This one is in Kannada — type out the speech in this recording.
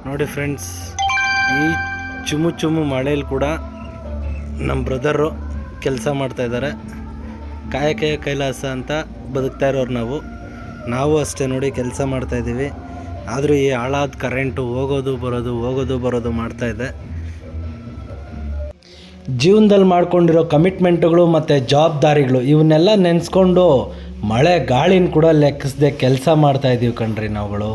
ನೋಡಿ ಫ್ರೆಂಡ್ಸ್, ಈ ಚುಮು ಚುಮು ಮಳೇಲಿ ಕೂಡ ನಮ್ಮ ಬ್ರದರು ಕೆಲಸ ಮಾಡ್ತಾಯಿದ್ದಾರೆ. ಕಾಯಕ ಕೈಲಾಸ ಅಂತ ಬದುಕ್ತಾ ಇರೋರು ನಾವು ಅಷ್ಟೇ ನೋಡಿ, ಕೆಲಸ ಮಾಡ್ತಾಯಿದ್ದೀವಿ. ಆದರೂ ಈ ಹಾಳಾದ ಕರೆಂಟು ಹೋಗೋದು ಬರೋದು ಮಾಡ್ತಾಯಿದೆ. ಜೀವನದಲ್ಲಿ ಮಾಡ್ಕೊಂಡಿರೋ ಕಮಿಟ್ಮೆಂಟುಗಳು ಮತ್ತು ಜವಾಬ್ದಾರಿಗಳು ಇವನ್ನೆಲ್ಲ ನೆನೆಸ್ಕೊಂಡು ಮಳೆ ಗಾಳಿನ ಕೂಡ ಲೆಕ್ಕಿಸದೆ ಕೆಲಸ ಮಾಡ್ತಾಯಿದ್ದೀವಿ ಕಣ್ರಿ ನಾವುಗಳು.